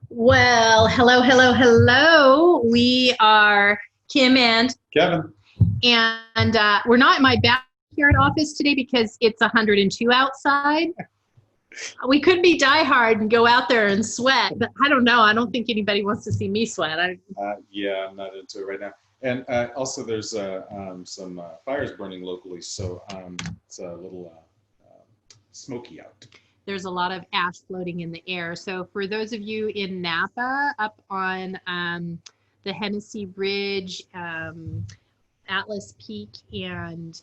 Well, hello, hello, hello. We are Kim and Kevin. we're not in my backyard office today because it's 102 outside. We could be diehard and go out there and sweat, but I don't know. I don't think anybody wants to see me sweat. Yeah, I'm not into it right now. And also, there's some fires burning locally, so it's a little smoky out. There's a lot of ash floating in the air. So for those of you in Napa, up on the Hennessy Bridge, Atlas Peak, and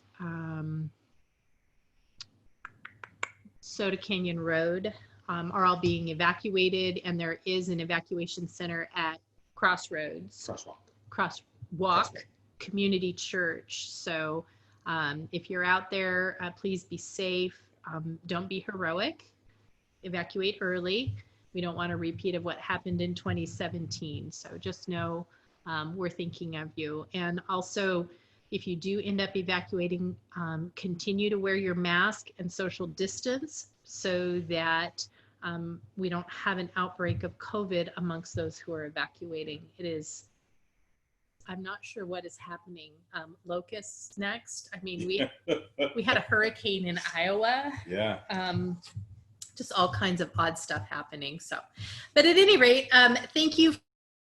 Soda Canyon Road are all being evacuated, and there is an evacuation center at Crosswalk Community Church. So if you're out there, please be safe. Don't be heroic. Evacuate early. We don't want a repeat of what happened in 2017. So just know we're thinking of you. And also, if you do end up evacuating, continue to wear your mask and social distance so that we don't have an outbreak of COVID amongst those who are evacuating. I'm not sure what is happening. Locusts next. I mean, we had a hurricane in Iowa. Yeah. Just all kinds of odd stuff happening. So, but at any rate, thank you for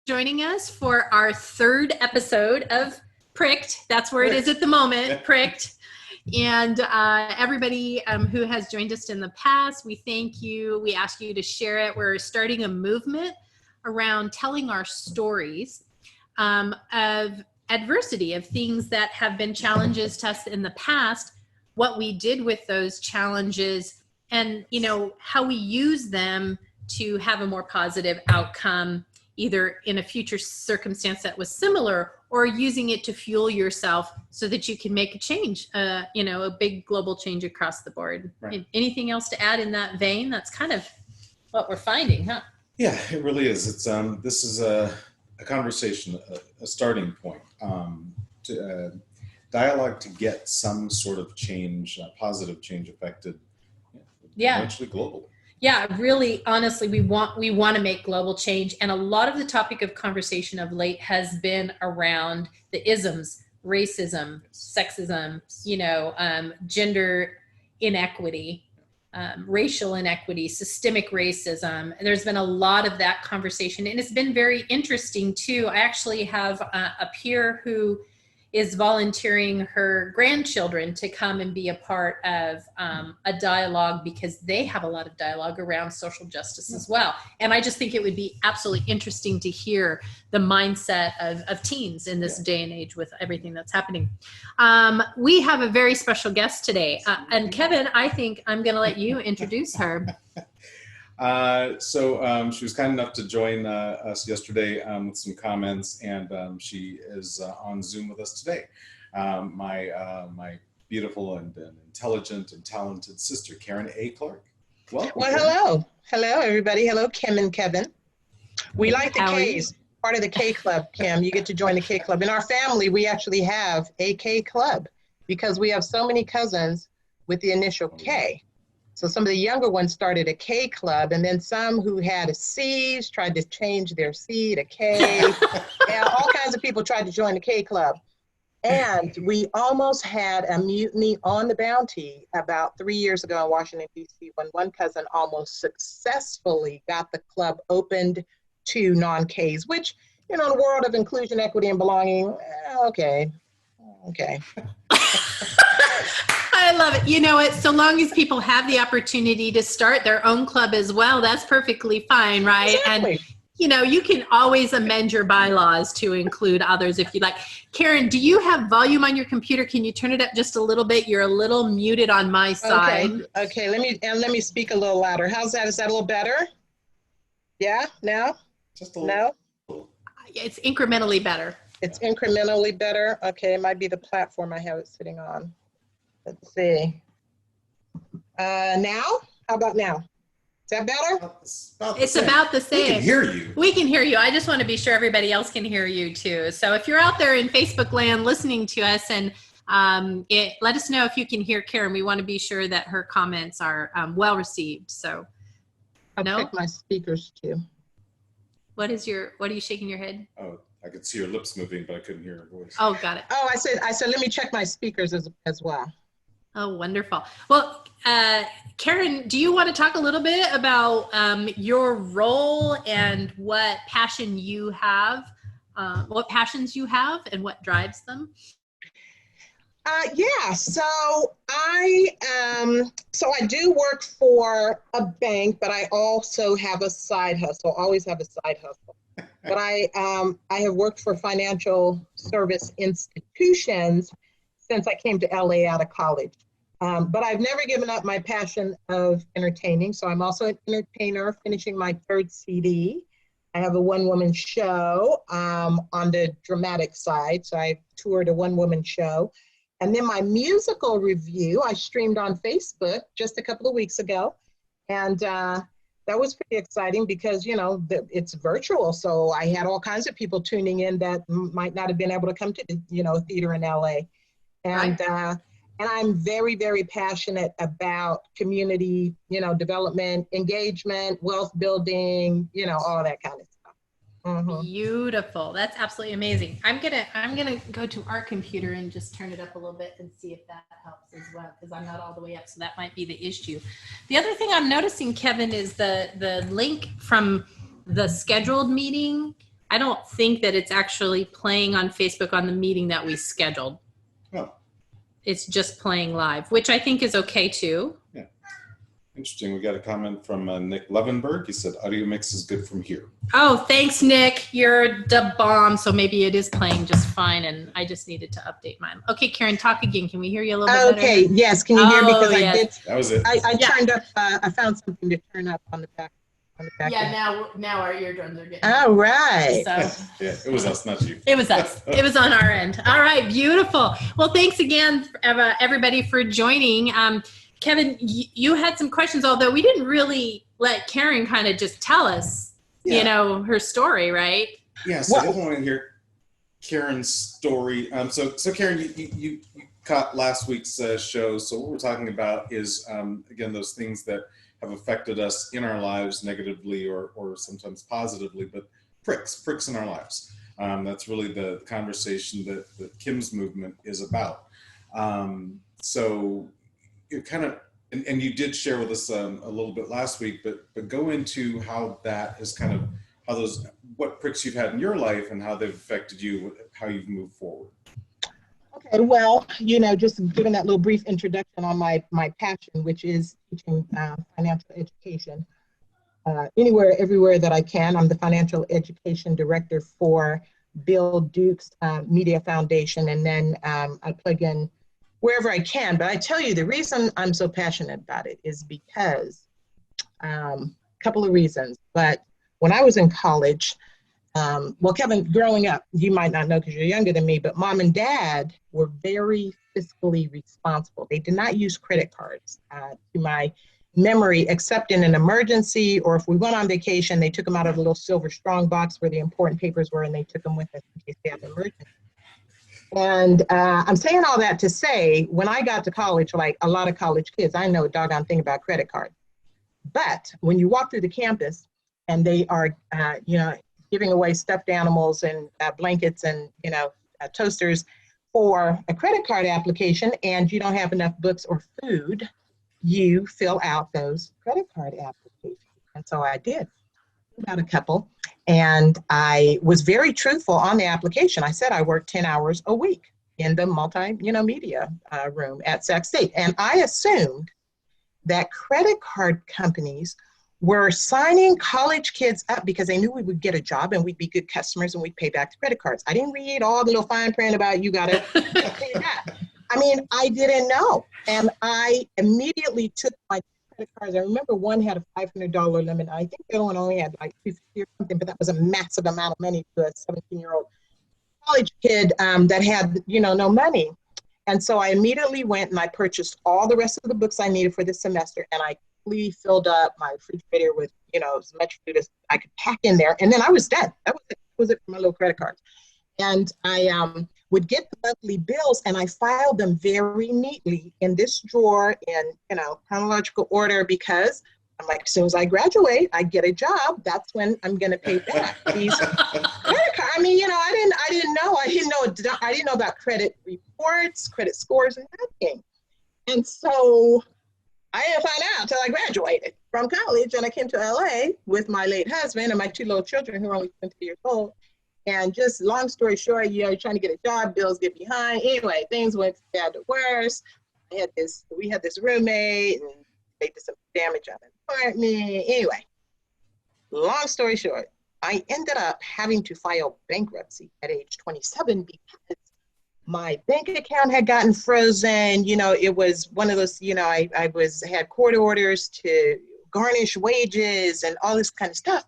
joining us for our third episode of Pricked. That's where it is at the moment, Pricked. And everybody who has joined us in the past, we thank you. We ask you to share it. We're starting a movement around telling our stories of adversity, of things that have been challenges to us in the past, what we did with those challenges, and how we use them to have a more positive outcome, either in a future circumstance that was similar, or using it to fuel yourself so that you can make a change, a big global change across the board. Right. Anything else to add in that vein? That's kind of what we're finding, huh? Yeah, it really is. It's this is a conversation, a starting point, dialogue to get some sort of change, positive change affected. Yeah. Eventually global. Yeah, really, honestly, we want to make global change. And a lot of the topic of conversation of late has been around the isms, racism, sexism, gender inequity, racial inequity, systemic racism. There's been a lot of that conversation, and it's been very interesting too. I actually have a peer who is volunteering her grandchildren to come and be a part of a dialogue, because they have a lot of dialogue around social justice as well. And I just think it would be absolutely interesting to hear the mindset of teens in this day and age with everything that's happening. We have a very special guest today. And Kevin, I think I'm going to let you introduce her. So she was kind enough to join us yesterday with some comments, and she is on Zoom with us today. My beautiful and intelligent and talented sister, Karen A. Clark. Welcome. Well, hello, everybody. Hello, Kim and Kevin. We like the K's, part of the K Club, Kim. You get to join the K Club. In our family, we actually have a K Club because we have so many cousins with the initial K. So some of the younger ones started a K Club, and then some who had a C's tried to change their C to K. And all kinds of people tried to join the K Club. And we almost had a mutiny on the Bounty about 3 years ago in Washington, D.C., when one cousin almost successfully got the club opened to non-Ks, which, in the world of inclusion, equity, and belonging, okay. I love it. You know what? So long as people have the opportunity to start their own club as well, that's perfectly fine, right? Exactly. And you can always amend your bylaws to include others if you like. Karen, do you have volume on your computer? Can you turn it up just a little bit? You're a little muted on my side. Okay. Let me speak a little louder. How's that? Is that a little better? Yeah. Now? Just a little. No. It's incrementally better. It's incrementally better. Okay. It might be the platform I have it sitting on. Let's see. Now? How about now? Is that better? It's about the same. We can hear you. We can hear you. I just want to be sure everybody else can hear you too. So if you're out there in Facebook land listening to us, and let us know if you can hear Karen. We want to be sure that her comments are well received. So I'll check my speakers too. What are you shaking your head? Oh, I could see her lips moving, but I couldn't hear her voice. Oh, got it. Oh, I said, let me check my speakers as well. Oh, wonderful. Well, Karen, do you want to talk a little bit about your role and what passions you have and what drives them? Yeah, so I do work for a bank, but I also have a side hustle. Always have a side hustle. But I have worked for financial service institutions since I came to LA out of college. But I've never given up my passion of entertaining. So I'm also an entertainer, finishing my third CD. I have a one-woman show on the dramatic side. So I toured a one-woman show. And then my musical review, I streamed on Facebook just a couple of weeks ago. And that was pretty exciting because, you know, it's virtual. So I had all kinds of people tuning in that might not have been able to come to, you know, theater in LA. And, right. And I'm very, very passionate about community, you know, development, engagement, wealth building, you know, all that kind of stuff. Mm-hmm. Beautiful. That's absolutely amazing. I'm gonna go to our computer and just turn it up a little bit and see if that helps as well, because I'm not all the way up, so that might be the issue. The other thing I'm noticing, Kevin, is the link from the scheduled meeting. I don't think that it's actually playing on Facebook on the meeting that we scheduled. Oh. It's just playing live, which I think is okay too. Yeah. Interesting. We got a comment from Nick Levenberg. He said, audio mix is good from here. Oh, thanks, Nick. You're the bomb. So maybe it is playing just fine, and I just needed to update mine. Okay, Karen, talk again. Can we hear you a little bit better? Okay, yes. Can you hear me? Because yes. I did. That was it. I turned up, I found something to turn up on the back. Yeah, now our eardrums are getting. All right. So. Yeah, it was us, not you. It was us. It was on our end. All right, beautiful. Well, thanks again, everybody, for joining. Kevin, you had some questions, although we didn't really let Karen kind of just tell us, you know, her story, right? Yeah, so I want to hear Karen's story. So Karen, you caught last week's show. So what we're talking about is, again, those things that have affected us in our lives negatively or sometimes positively, but pricks in our lives. That's really the conversation that Kim's movement is about. So you kind of, and you did share with us a little bit last week, but go into how that is kind of, what pricks you've had in your life and how they've affected you, how you've moved forward. Okay, well, you know, just giving that little brief introduction on my passion, which is teaching financial education anywhere, everywhere that I can. I'm the financial education director for Bill Duke's Media Foundation, and then I plug in wherever I can. But I tell you, the reason I'm so passionate about it is because a couple of reasons. But when I was in college, well, Kevin, growing up, you might not know because you're younger than me, but mom and dad were very fiscally responsible. They did not use credit cards, to my memory, except in an emergency, or if we went on vacation, they took them out of a little silver strong box where the important papers were, and they took them with us in case they had an emergency. And I'm saying all that to say, when I got to college, like a lot of college kids, I know a doggone thing about credit cards. But when you walk through the campus and they are, you know, giving away stuffed animals and blankets and, you know, toasters for a credit card application, and you don't have enough books or food, you fill out those credit card applications. And so I did, about a couple, and I was very truthful on the application. I said I worked 10 hours a week in the multi-media room at Sac State. And I assumed that credit card companies were signing college kids up because they knew we would get a job and we'd be good customers and we'd pay back the credit cards. I didn't read all the little fine print about you got to pay back. I mean, I didn't know. And I immediately took my credit cards. I remember one had a $500 limit. I think the other one only had like $250 or something, but that was a massive amount of money to a 17-year-old college kid that had, you know, no money. And so I immediately went and I purchased all the rest of the books I needed for the semester, and I filled up my refrigerator with, you know, as much food as I could pack in there. And then I was done. That was it for my little credit cards. And I would get the monthly bills and I filed them very neatly in this drawer in, you know, chronological order, because I'm like, as soon as I graduate, I get a job. That's when I'm going to pay back these credit cards. I mean, I didn't know about credit reports, credit scores, and nothing. And so I didn't find out until I graduated from college, and I came to LA with my late husband and my 2 little children who are only 20 years old. And just long story short, you're trying to get a job, bills get behind. Anyway, things went from bad to worse. We had this roommate, and they did some damage on the apartment. Anyway, long story short, I ended up having to file bankruptcy at age 27 because my bank account had gotten frozen. It was one of those, I had court orders to garnish wages and all this kind of stuff.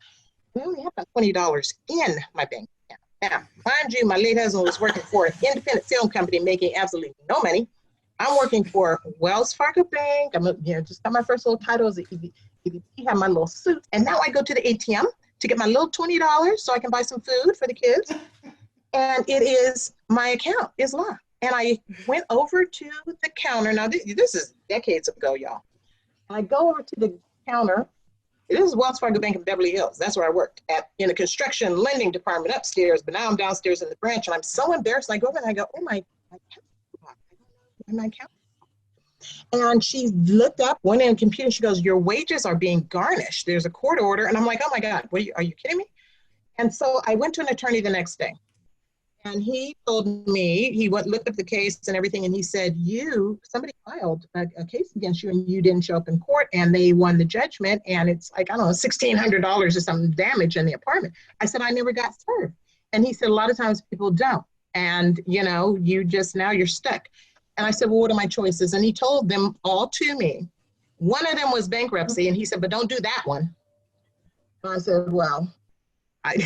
I only had about $20 in my bank account. Now, mind you, my late husband was working for an independent film company making absolutely no money. I'm working for Wells Fargo Bank. Just got my first little title as an EVP, have my little suit. And now I go to the ATM to get my little $20 so I can buy some food for the kids. And my account is locked. And I went over to the counter. Now, this is decades ago, y'all. I go over to the counter. This is Wells Fargo Bank in Beverly Hills. That's where I worked in the construction lending department upstairs. But now I'm downstairs in the branch, and I'm so embarrassed. I go over and I go, oh, my account. And she looked up, went in the computer. She goes, your wages are being garnished. There's a court order. And I'm like, oh, my God, are you kidding me? And so I went to an attorney the next day. And he told me, he looked up the case and everything, and he said, somebody filed a case against you and you didn't show up in court, and they won the judgment, and it's like, I don't know, $1,600 or something damage in the apartment. I said, I never got served. And he said, a lot of times people don't. And, you're stuck. And I said, well, what are my choices? And he told them all to me. One of them was bankruptcy, and he said, but don't do that one. And I said, well, I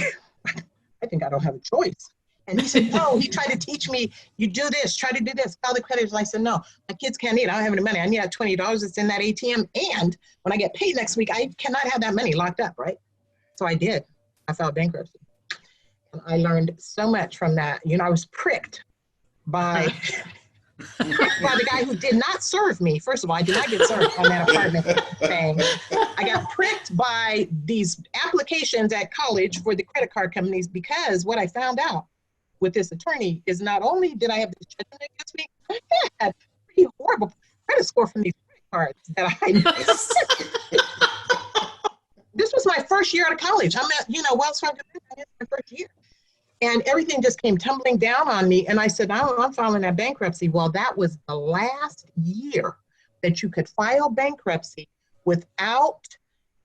think I don't have a choice. And he said, no, he tried to teach me, you do this, try to do this, call the creditors. And I said, no, my kids can't eat. I don't have any money. I need that $20 that's in that ATM. And when I get paid next week, I cannot have that money locked up, right? So I did. I filed bankruptcy. And I learned so much from that. I was pricked by the guy who did not serve me. First of all, I did not get served on that apartment thing. I got pricked by these applications at college for the credit card companies, because what I found out with this attorney is not only did I have this judgment against me, I had pretty horrible credit score from these credit cards that I missed. This was my first year out of college. I'm at, Wells Fargo. It's my first year. And everything just came tumbling down on me. And I said, I'm filing that bankruptcy. Well, that was the last year that you could file bankruptcy without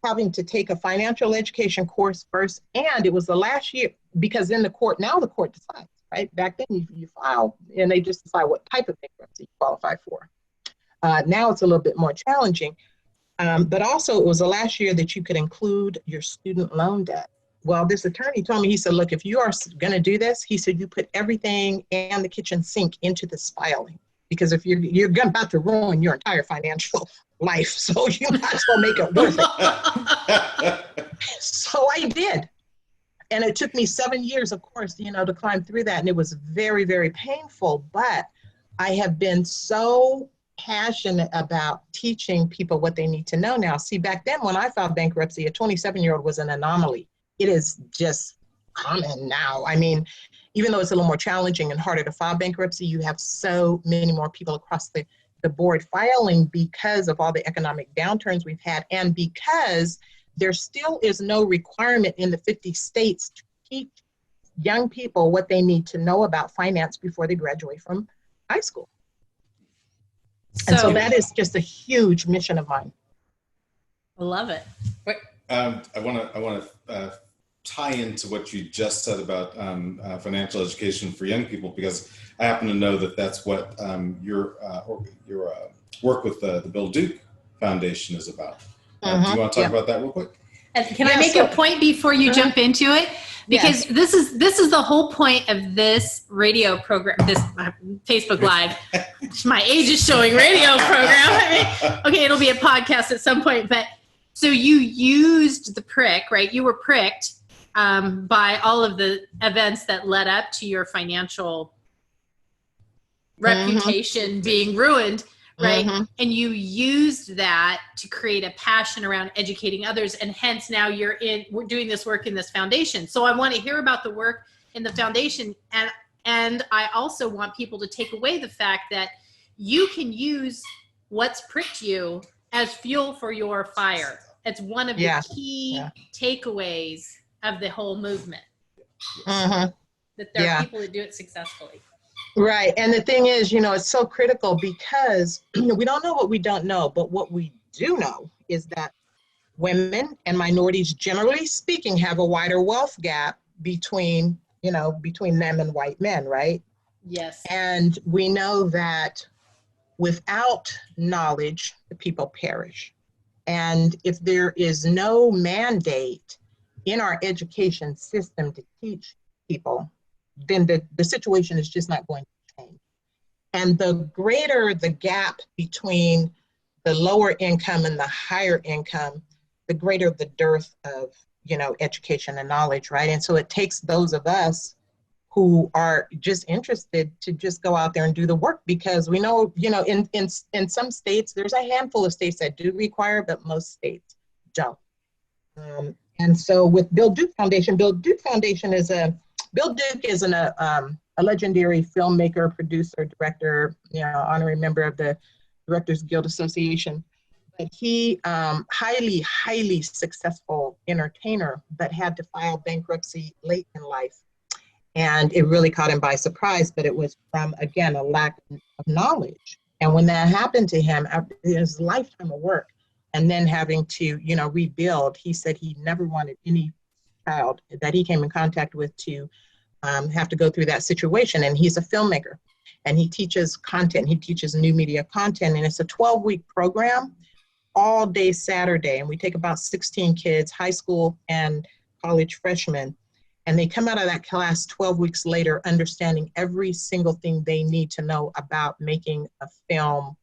having to take a financial education course first. And it was the last year, because in the court decides, right? Back then you file and they just decide what type of bankruptcy you qualify for. Now it's a little bit more challenging. But also it was the last year that you could include your student loan debt. Well, this attorney told me, he said, look, if you are going to do this, he said, you put everything and the kitchen sink into this filing, because if you're about to ruin your entire financial life, so you might as well make it worth it. So I did. And it took me 7 years, of course, to climb through that. And it was very, very painful. But I have been so passionate about teaching people what they need to know now. See, back then when I filed bankruptcy, a 27-year-old was an anomaly. It is just common now. I mean, even though it's a little more challenging and harder to file bankruptcy, you have so many more people across the board filing because of all the economic downturns we've had, and because there still is no requirement in the 50 states to teach young people what they need to know about finance before they graduate from high school. And so that is just a huge mission of mine. I love it. I want to tie into what you just said about financial education for young people, because I happen to know that that's what your work with the Bill Duke Foundation is about. Do you want to talk about that real quick? And can I make a point before you jump into it? Because this is the whole point of this radio program, this Facebook Live. My age is showing, radio program. I mean, okay, it'll be a podcast at some point. But so you used the prick, right? You were pricked by all of the events that led up to your financial reputation being ruined, right? Mhm. And you used that to create a passion around educating others, and hence now we're doing this work in this foundation. So I want to hear about the work in the foundation, and I also want people to take away the fact that you can use what's pricked you as fuel for your fire. It's one of the Yeah. key Yeah. takeaways of the whole movement, Mhm. that there are Yeah. people that do it successfully. Right. And the thing is, you know, it's so critical because we don't know what we don't know, but what we do know is that women and minorities, generally speaking, have a wider wealth gap between, you know, between them and white men, right? Yes. And we know that without knowledge, the people perish. And if there is no mandate in our education system to teach people, then the situation is just not going to change. And the greater the gap between the lower income and the higher income, the greater the dearth of, you know, education and knowledge, right? And so it takes those of us who are just interested to just go out there and do the work, because we know, you know, in some states, there's a handful of states that do require, but most states don't. And so with Bill Duke Foundation is Bill Duke is a legendary filmmaker, producer, director, you know, honorary member of the Directors Guild Association. But he, highly successful entertainer, but had to file bankruptcy late in life. And it really caught him by surprise, but it was from, again, a lack of knowledge. And when that happened to him, after his lifetime of work, and then having to, you know, rebuild, he said he never wanted any child that he came in contact with to have to go through that situation. And he's a filmmaker, and he teaches content. He teaches new media content, and it's a 12-week program, all day Saturday. And we take about 16 kids, high school and college freshmen. And they come out of that class 12 weeks later, understanding every single thing they need to know about making a film,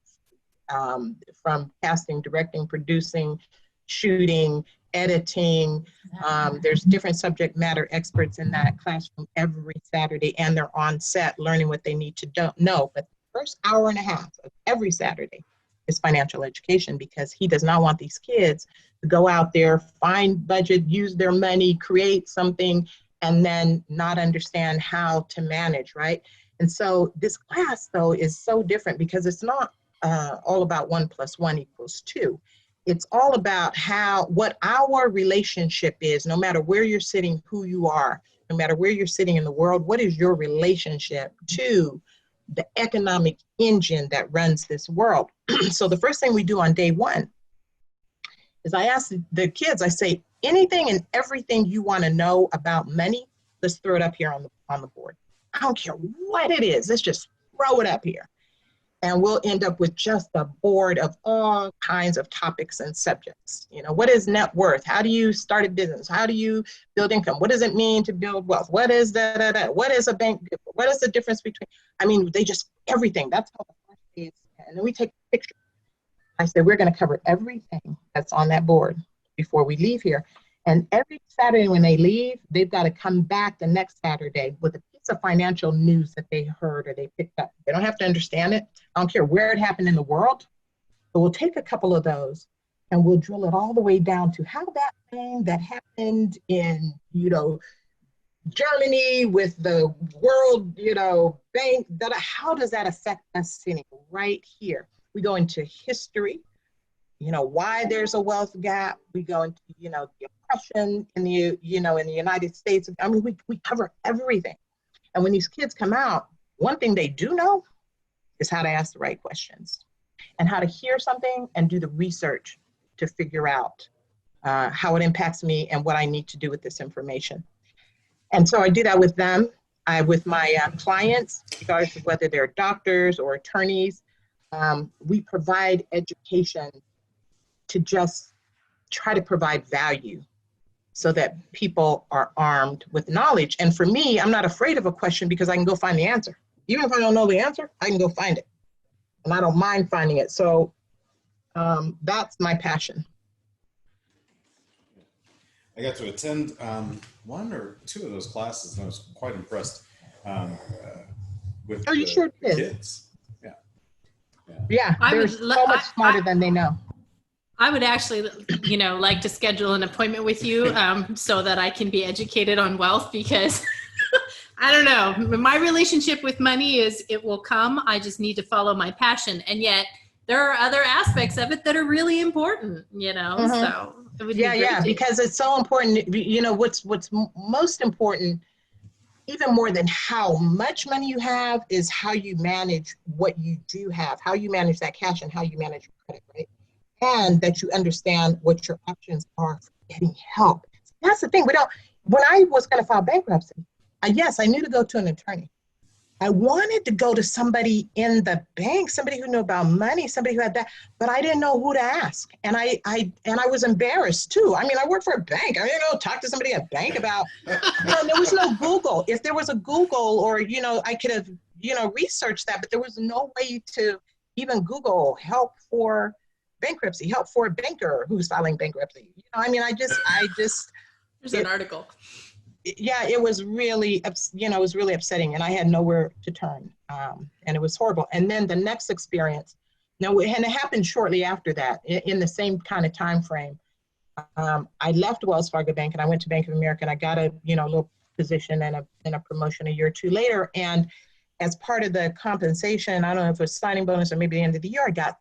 from casting, directing, producing, shooting, editing. There's different subject matter experts in that classroom every Saturday, and they're on set learning what they need to know. But the first hour and a half of every Saturday is financial education, because he does not want these kids to go out there, find budget, use their money, create something, and then not understand how to manage, right? And so this class, though, is so different because it's not all about 1 + 1 = 2. It's all about what our relationship is, no matter where you're sitting, who you are, no matter where you're sitting in the world, what is your relationship to the economic engine that runs this world? So the first thing we do on day one is I ask the kids, I say, anything and everything you want to know about money, let's throw it up here on the board. I don't care what it is, let's just throw it up here. And we'll end up with just a board of all kinds of topics and subjects. You know, what is net worth? How do you start a business? How do you build income? What does it mean to build wealth? What is What is a bank? What is the difference between, they just, everything. That's how the first day is. And then we take a picture. I said, we're going to cover everything that's on that board before we leave here. And every Saturday when they leave, they've got to come back the next Saturday with a piece of financial news that they heard or they picked up. They don't have to understand it. I don't care where it happened in the world, but we'll take a couple of those and we'll drill it all the way down to how that thing that happened in, Germany with the World, Bank, how does that affect us sitting right here? We go into history, why there's a wealth gap. We go into, the oppression in the, in the United States. We cover everything. And when these kids come out, one thing they do know is how to ask the right questions and how to hear something and do the research to figure out how it impacts me and what I need to do with this information. And so I do that with them, with my clients, regardless of whether they're doctors or attorneys. We provide education to just try to provide value so that people are armed with knowledge. And for me, I'm not afraid of a question because I can go find the answer. Even if I don't know the answer, I can go find it. And I don't mind finding it. So that's my passion. I got to attend 1 or 2 of those classes, and I was quite impressed with you sure did. kids. Yeah. Yeah, I they're would so much smarter than they know. I would actually, like to schedule an appointment with you so that I can be educated on wealth, because I don't know, my relationship with money is it will come. I just need to follow my passion. And yet there are other aspects of it that are really important, so it would be great Yeah, because it's so important. What's most important, even more than how much money you have, is how you manage what you do have, how you manage that cash and how you manage your credit, right? And that you understand what your options are for getting help. That's the thing. When I was going to file bankruptcy, yes, I knew to go to an attorney. I wanted to go to somebody in the bank, somebody who knew about money, somebody who had that, but I didn't know who to ask. And I was embarrassed too. I mean, I work for a bank. I didn't know, talk to somebody at a bank about, there was no Google. If there was a Google, or, I could have, researched that, but there was no way to even Google help for bankruptcy, help for a banker who's filing bankruptcy. There's an article. Yeah, it was really, it was really upsetting, and I had nowhere to turn, and it was horrible. And then the next experience, and it happened shortly after that, in the same kind of time frame. I left Wells Fargo Bank and I went to Bank of America, and I got a little position and a promotion a year or two later. And as part of the compensation, I don't know if it was signing bonus or maybe the end of the year, I got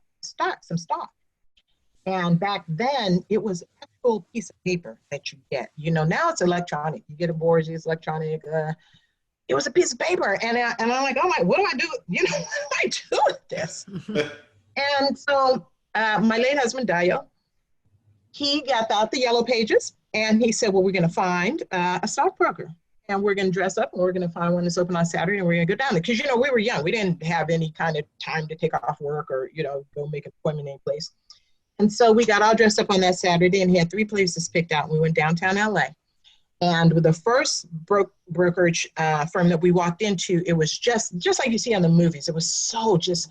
some stock. And back then, it was an actual piece of paper that you get. Now it's electronic. You get a board, it's electronic. It was a piece of paper. And I'm like, oh my, what do I do? What do I do with this? And so my late husband, Dayo, he got out the yellow pages, and he said, well, we're going to find a stockbroker. And we're going to dress up, and we're going to find one that's open on Saturday, and we're going to go down there. Because, we were young. We didn't have any kind of time to take off work or, go make an appointment in a place. And so we got all dressed up on that Saturday, and he had 3 places picked out. And we went downtown LA. And with the first brokerage firm that we walked into, it was just like you see on the movies. It was so just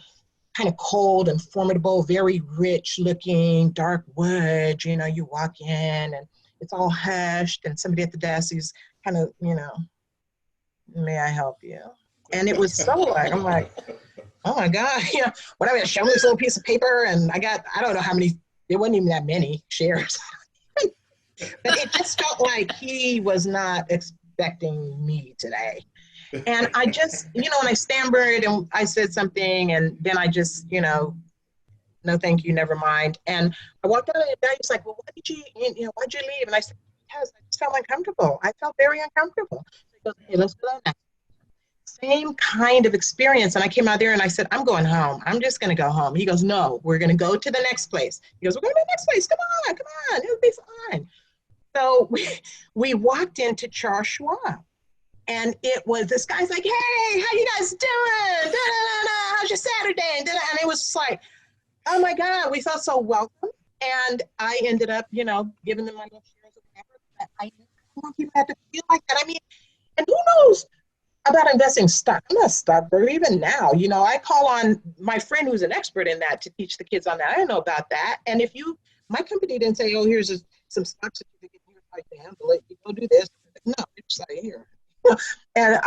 kind of cold and formidable, very rich looking, dark wood. You walk in and it's all hushed, and somebody at the desk is kind of, may I help you? And it was so like, I'm like, oh my God, what am I going to show me this little piece of paper? And I don't know how many, it wasn't even that many shares. But it just felt like he was not expecting me today. And I just, and I stammered and I said something, and then I just, no, thank you, never mind. And I walked out and he was like, well, why'd you leave? And I said, because I just felt uncomfortable. I felt very uncomfortable. So he goes, okay, let's go to the next. Same kind of experience. And I came out there and I said, I'm going home. I'm just going to go home. He goes, no, we're going to go to the next place. He goes, we're going to the next place. Come on. It'll be fine. So we walked into Charles Schwab. And it was, this guy's like, hey, how you guys doing? Da-da-da-da. How's your Saturday? And it was just like, oh my God, we felt so welcome. And I ended up, giving them my little shares or whatever. But I want people to have to feel like that. I mean, and who knows about investing stock? I'm not a stockbroker even now. I call on my friend who's an expert in that to teach the kids on that. I don't know about that. And if my company didn't say, oh, here's some stock certificate, here's how you handle it, you go do this. No, it's like, here. And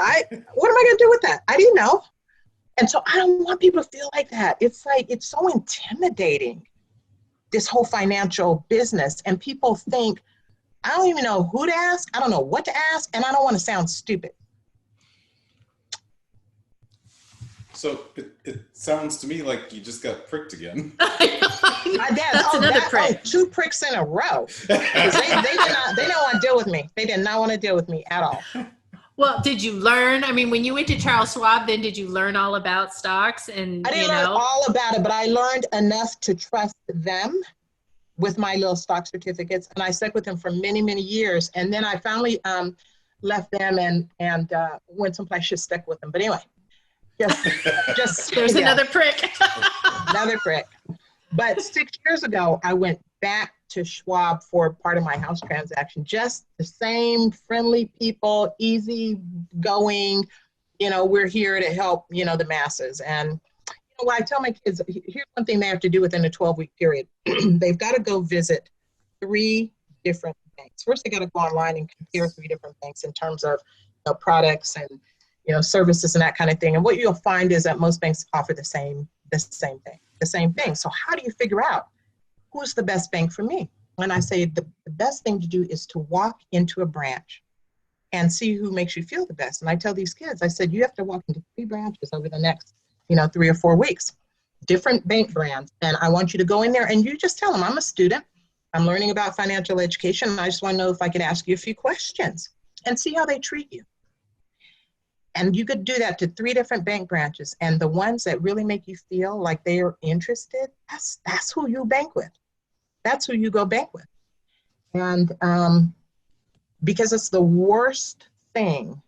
what am I going to do with that? I didn't know. And so I don't want people to feel like that. It's like, it's so intimidating, this whole financial business. And people think, I don't even know who to ask. I don't know what to ask. And I don't want to sound stupid. So it sounds to me like you just got pricked again. That's another prick. 2 pricks in a row. They didn't want to deal with me. They did not want to deal with me at all. Well, did you learn? I mean, when you went to Charles Schwab, then did you learn all about stocks? And I didn't learn all about it, but I learned enough to trust them with my little stock certificates. And I stuck with them for many, many years. And then I finally left them and went someplace I should stick with them. But anyway, just there's another prick. Another prick. But 6 years ago, I went back to Schwab for part of my house transaction. Just the same friendly people, easy going, we're here to help, the masses. And I tell my kids, here's one thing they have to do within a 12-week period. They've got to go visit 3 different banks. First, they got to go online and compare 3 different banks in terms of products and, services and that kind of thing. And what you'll find is that most banks offer the same the same thing, the same thing. So how do you figure out who's the best bank for me? And I say the best thing to do is to walk into a branch and see who makes you feel the best. And I tell these kids, I said, you have to walk into 3 branches over the next, 3 or 4 weeks, different bank brands. And I want you to go in there and you just tell them, I'm a student. I'm learning about financial education. And I just want to know if I can ask you a few questions and see how they treat you. And you could do that to 3 different bank branches. And the ones that really make you feel like they are interested, that's who you bank with. That's who you go bank with. And because it's the worst thing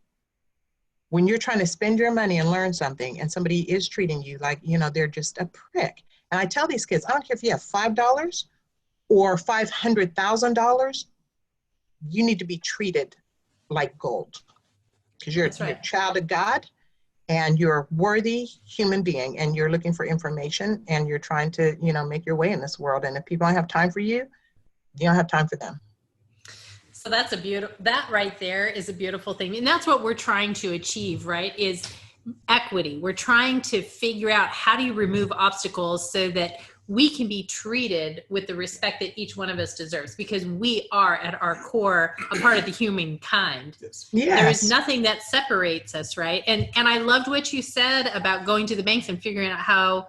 when you're trying to spend your money and learn something and somebody is treating you like, they're just a prick. And I tell these kids, I don't care if you have $5 or $500,000, you need to be treated like gold because you're a child of God and you're a worthy human being and you're looking for information and you're trying to, make your way in this world. And if people don't have time for you, you don't have time for them. So that right there is a beautiful thing. And that's what we're trying to achieve, right? Is equity. We're trying to figure out how do you remove obstacles so that we can be treated with the respect that each one of us deserves, because we are at our core a part of the humankind. Yes. There is nothing that separates us, right? And I loved what you said about going to the banks and figuring out how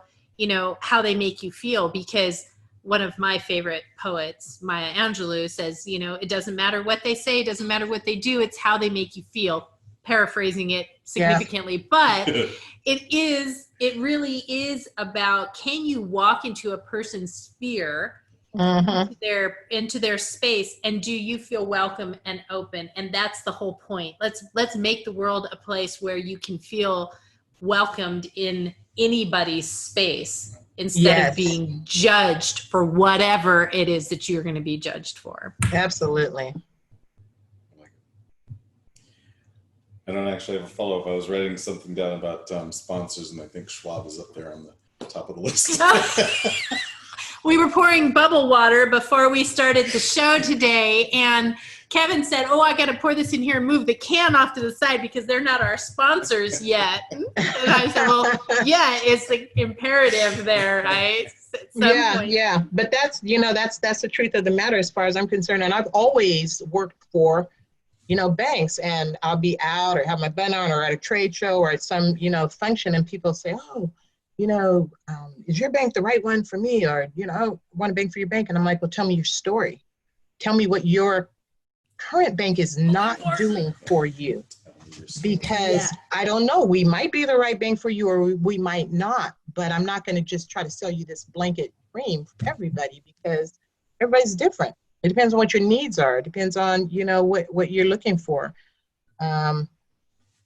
they make you feel, because one of my favorite poets, Maya Angelou, says, it doesn't matter what they say, it doesn't matter what they do, it's how they make you feel. Paraphrasing it significantly, but it really is about, can you walk into a person's sphere, into their space, and do you feel welcome and open? And that's the whole point. Let's make the world a place where you can feel welcomed in anybody's space, instead of being judged for whatever it is that you're going to be judged for. Absolutely. I don't actually have a follow-up. I was writing something down about sponsors, and I think Schwab is up there on the top of the list. We were pouring bubble water before we started the show today, and Kevin said, I got to pour this in here and move the can off to the side because they're not our sponsors yet. And I said, it's the imperative there, right? Yeah. But that's the truth of the matter as far as I'm concerned. And I've always worked for, banks, and I'll be out or have my bun on or at a trade show or at some, function, and people say, is your bank the right one for me? Or, I want to bank for your bank. And I'm like, well, tell me your story. Tell me what your current bank is not doing for you, because I don't know, we might be the right bank for you or we might not, but I'm not going to just try to sell you this blanket cream for everybody, because everybody's different. It depends on what your needs are. It depends on, what you're looking for. But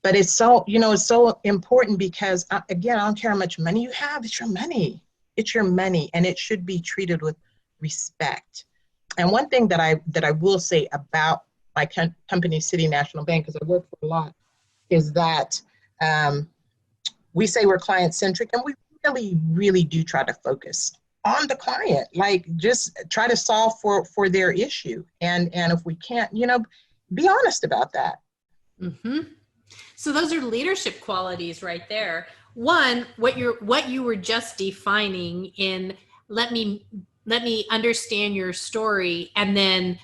it's so, it's so important because again, I don't care how much money you have. It's your money. It's your money, and it should be treated with respect. And one thing that I will say about my company, City National Bank, because I work for a lot, is that we say we're client-centric, and we really, really do try to focus on the client. Like, just try to solve for their issue. And if we can't, be honest about that. Mm-hmm. So those are leadership qualities right there. One, what you were just defining in let me understand your story, and then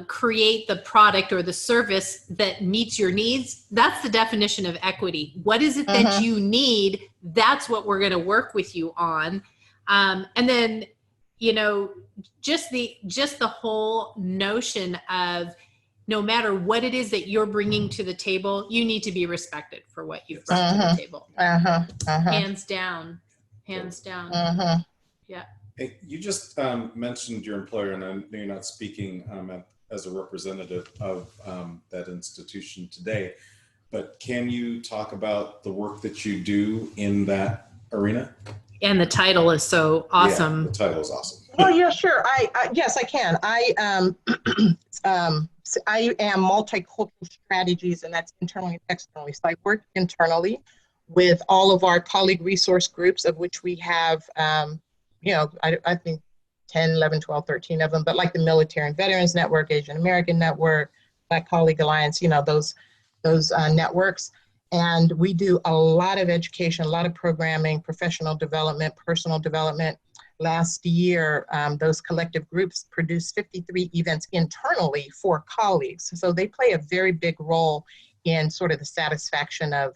create the product or the service that meets your needs. That's the definition of equity. What is it that you need? That's what we're going to work with you on. And then, just the whole notion of, no matter what it is that you're bringing to the table, you need to be respected for what you've brought to the table. Hands down. Yeah. Hey, you just mentioned your employer, and I know you're not speaking as a representative of that institution today, but can you talk about the work that you do in that arena? And the title is so awesome. Yeah, the title is awesome. Oh yeah, sure. Yes, I can. I am multicultural strategies, and that's internally and externally. So I work internally with all of our colleague resource groups, of which we have, I think 10, 11, 12, 13 of them, but like the Military and Veterans Network, Asian American Network, Black Colleague Alliance, those networks. And we do a lot of education, a lot of programming, professional development, personal development. Last year, those collective groups produced 53 events internally for colleagues. So they play a very big role in sort of the satisfaction of,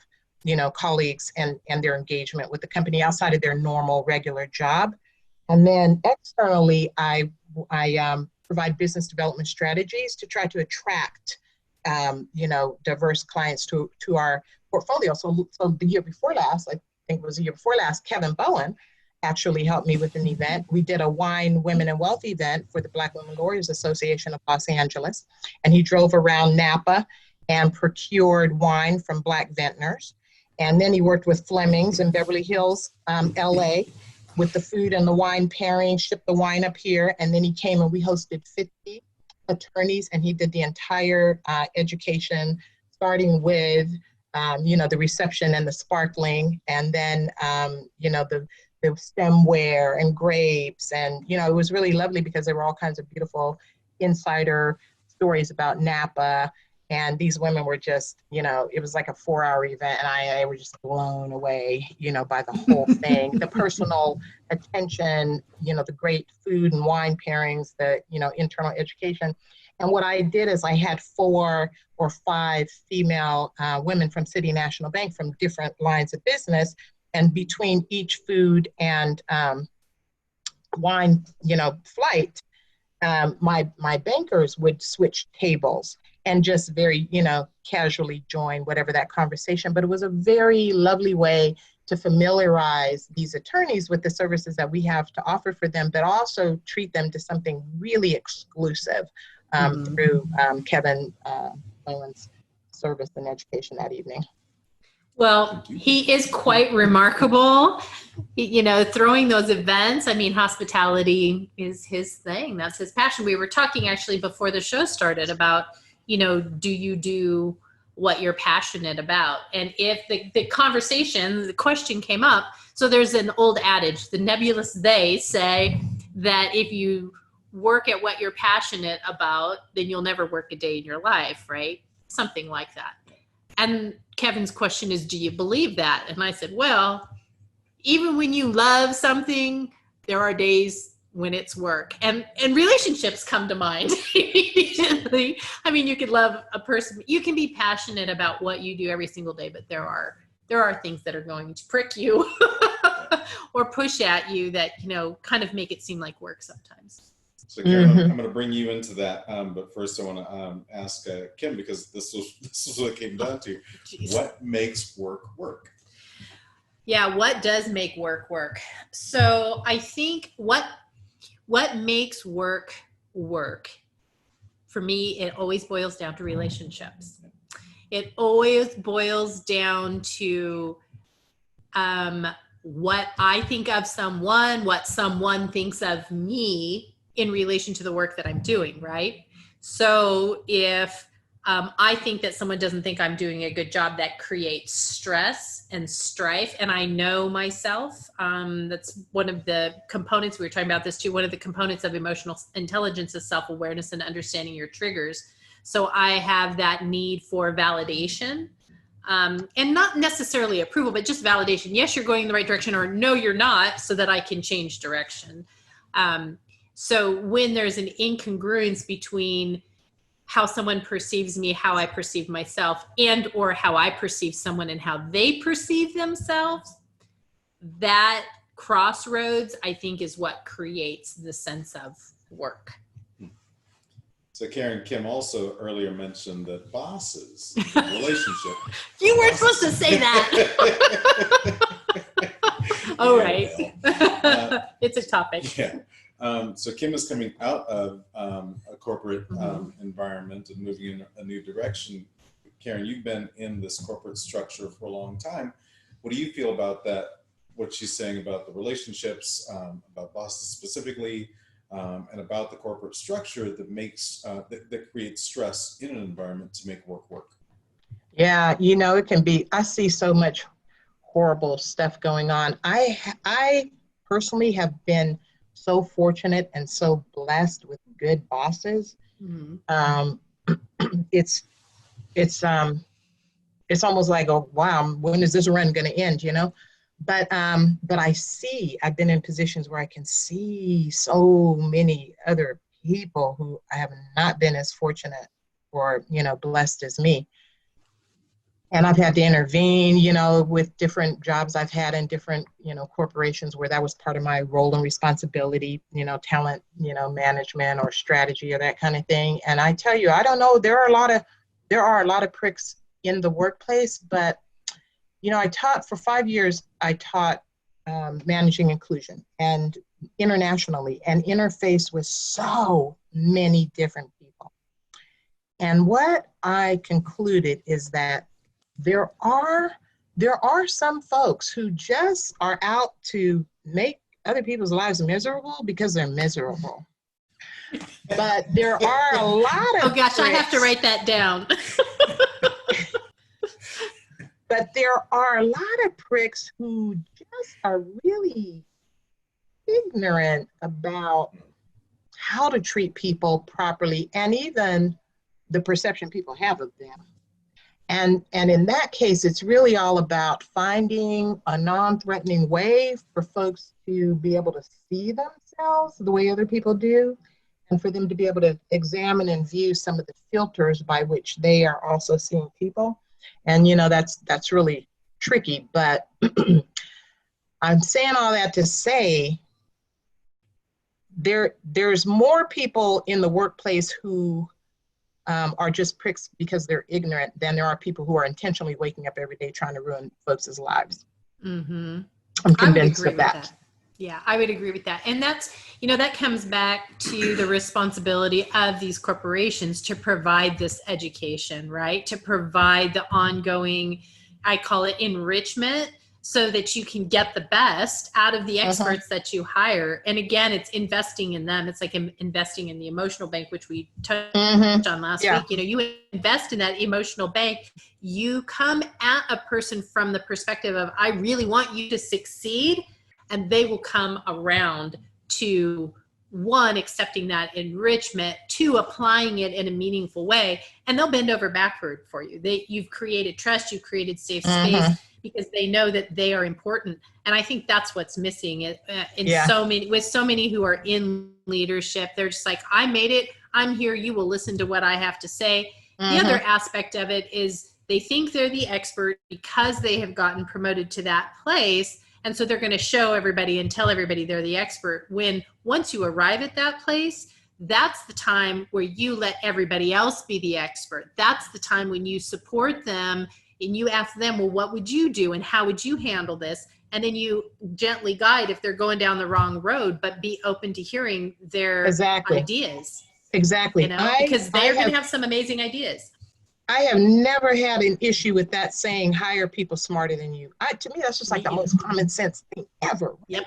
colleagues and their engagement with the company outside of their normal, regular job. And then externally, I provide business development strategies to try to attract, diverse clients to our portfolio. So the year before last, I think it was the year before last, Kevin Bowen actually helped me with an event. We did a wine, women, and wealth event for the Black Women Lawyers Association of Los Angeles. And he drove around Napa and procured wine from Black vintners. And then he worked with Fleming's in Beverly Hills, LA, with the food and the wine pairing, shipped the wine up here. And then he came and we hosted 50 attorneys, and he did the entire education, starting with the reception and the sparkling, and then, the stemware and grapes. And, it was really lovely because there were all kinds of beautiful insider stories about Napa. And these women were just, it was like a 4-hour event, and I were just blown away, by the whole thing, the personal attention, the great food and wine pairings, the, internal education. And what I did is I had 4 or 5 female women from City National Bank from different lines of business. And between each food and wine, flight, my bankers would switch tables and just very, casually join whatever that conversation. But it was a very lovely way to familiarize these attorneys with the services that we have to offer for them, but also treat them to something really exclusive through Kevin Bowen's service and education that evening. Well, he is quite remarkable, throwing those events. I mean, hospitality is his thing. That's his passion. We were talking actually before the show started about, do you do what you're passionate about? And if the question came up, so there's an old adage, the nebulous they say that if you work at what you're passionate about, then you'll never work a day in your life, right? Something like that. And Kevin's question is, do you believe that? And I said, well, even when you love something, there are days when it's work, and relationships come to mind immediately. I mean, you could love a person, you can be passionate about what you do every single day, but there are things that are going to prick you or push at you that, kind of make it seem like work sometimes. So Karen, I'm going to bring you into that, but first I want to ask Kim, because this is what it came down to. Jeez. What makes work work? Yeah, what does make work work? So I think what makes work work, for me, it always boils down to relationships. It always boils down to what I think of someone, what someone thinks of me in relation to the work that I'm doing, right? So if I think that someone doesn't think I'm doing a good job, that creates stress and strife. And I know myself, that's one of the components, we were talking about this too, one of the components of emotional intelligence is self-awareness and understanding your triggers. So I have that need for validation, and not necessarily approval, but just validation. Yes, you're going in the right direction, or no, you're not, so that I can change direction. So when there's an incongruence between how someone perceives me, how I perceive myself, and or how I perceive someone and how they perceive themselves, that crossroads, I think, is what creates the sense of work. So Karen, Kim also earlier mentioned that bosses, relationship. You weren't supposed to say that. Oh, right. It's a topic. Yeah. So Kim is coming out of a corporate environment and moving in a new direction. Karen, you've been in this corporate structure for a long time. What do you feel about that? What she's saying about the relationships, about bosses specifically, and about the corporate structure that makes that creates stress in an environment to make work work? Yeah, it can be. I see so much horrible stuff going on. I personally have been so fortunate and so blessed with good bosses. It's it's almost like, oh, wow, when is this run going to end, you know? But I've been in positions where I can see so many other people who have not been as fortunate or, you know, blessed as me. And I've had to intervene, you know, with different jobs I've had in different, you know, corporations where that was part of my role and responsibility, you know, talent, you know, management or strategy or that kind of thing. And I tell you, I don't know, there are a lot of pricks in the workplace, but, you know, I taught for 5 years, I taught managing inclusion and internationally and interface with so many different people. And what I concluded is that there are some folks who just are out to make other people's lives miserable because they're miserable. But there are a lot of oh gosh, I have to write that down. But there are a lot of pricks who just are really ignorant about how to treat people properly and even the perception people have of them. And in that case, it's really all about finding a non-threatening way for folks to be able to see themselves the way other people do, and for them to be able to examine and view some of the filters by which they are also seeing people. And, you know, that's really tricky, but I'm saying all that to say there's more people in the workplace who are just pricks because they're ignorant than there are people who are intentionally waking up every day trying to ruin folks' lives. Mm-hmm. I'm convinced of that. Yeah, I would agree with that. And that's, you know, that comes back to the responsibility of these corporations to provide this education, right? To provide the ongoing, I call it enrichment, so that you can get the best out of the experts that you hire. And again, it's investing in them. It's like investing in the emotional bank, which we touched on last week. You know, you invest in that emotional bank. You come at a person from the perspective of, I really want you to succeed. And they will come around to, one, accepting that enrichment, two, applying it in a meaningful way, and they'll bend over backward for you. You've created trust, you've created safe space, because they know that they are important. And I think that's what's missing with so many who are in leadership. They're just like, I made it, I'm here, you will listen to what I have to say. The other aspect of it is they think they're the expert because they have gotten promoted to that place. And so they're going to show everybody and tell everybody they're the expert, when once you arrive at that place, that's the time where you let everybody else be the expert. That's the time when you support them and you ask them, well, what would you do and how would you handle this? And then you gently guide if they're going down the wrong road, but be open to hearing their ideas. Exactly. You know, because they're going to have some amazing ideas. I have never had an issue with that saying, hire people smarter than you. To me, that's just like the most common sense thing ever. Yep.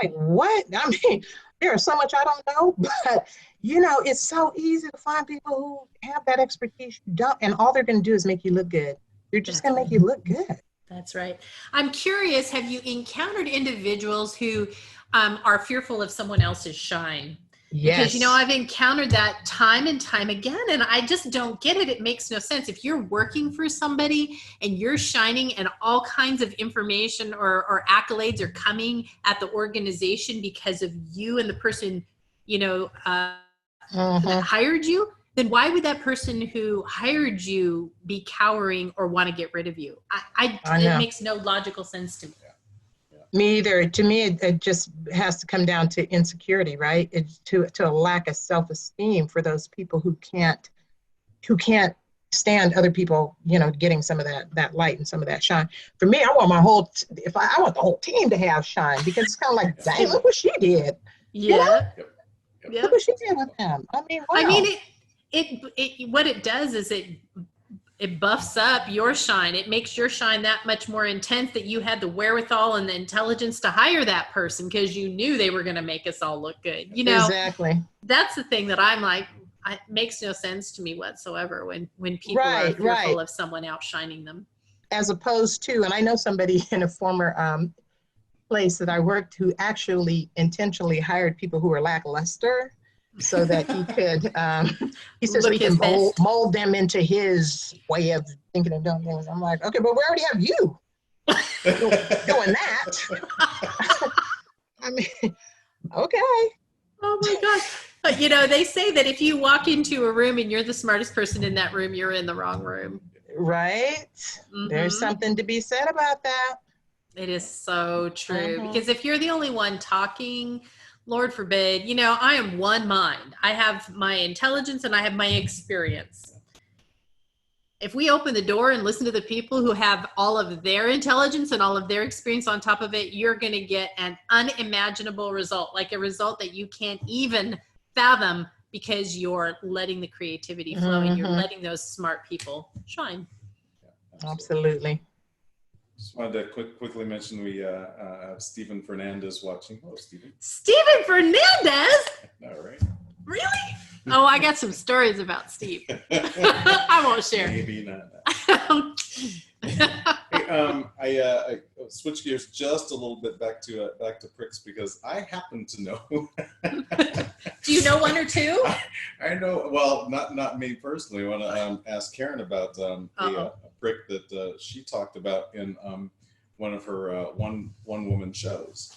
Like, what? I mean, there's so much I don't know, but, you know, it's so easy to find people who have that expertise. You don't, and all they're going to do is make you look good. They're just going to make you look good. That's right. I'm curious, have you encountered individuals who are fearful of someone else's shine? Yes. Because, you know, I've encountered that time and time again, and I just don't get it. It makes no sense. If you're working for somebody and you're shining and all kinds of information or accolades are coming at the organization because of you and the person, you know, that hired you, then why would that person who hired you be cowering or want to get rid of you? It makes no logical sense to me. Me either. To me, it just has to come down to insecurity, right? It's to a lack of self-esteem for those people who can't stand other people, you know, getting some of that light and some of that shine. For me, I want I want the whole team to have shine, because it's kind of like, dang, look what she did. Yeah. You know? Look what she did with them. I mean, wow. I mean, it what it does is it buffs up your shine. It makes your shine that much more intense, that you had the wherewithal and the intelligence to hire that person because you knew they were going to make us all look good. You know, exactly. That's the thing that I'm like, it makes no sense to me whatsoever when people are fearful of someone outshining them. As opposed to, and I know somebody in a former place that I worked who actually intentionally hired people who were lackluster so that he could, he says Look we can his best. mold them into his way of thinking and doing things. I'm like, okay, but we already have you doing that. I mean, okay. Oh my gosh. But they say that if you walk into a room and you're the smartest person in that room, you're in the wrong room. Right. There's something to be said about that. It is so true. Because if you're the only one talking, Lord forbid, I am one mind. I have my intelligence and I have my experience. If we open the door and listen to the people who have all of their intelligence and all of their experience on top of it, you're going to get an unimaginable result, like a result that you can't even fathom, because you're letting the creativity flow and you're letting those smart people shine. Yeah, absolutely. Just wanted to quickly mention we have Stephen Fernandez watching. Hello, Stephen. Stephen Fernandez? All right. Really? Oh, I got some stories about Steve. I won't share. Maybe not. Hey, I switch gears just a little bit back to pricks, because I happen to know. Do you know one or two? I know. Well, not me personally. I want to ask Karen about a prick that she talked about in one of her one woman shows.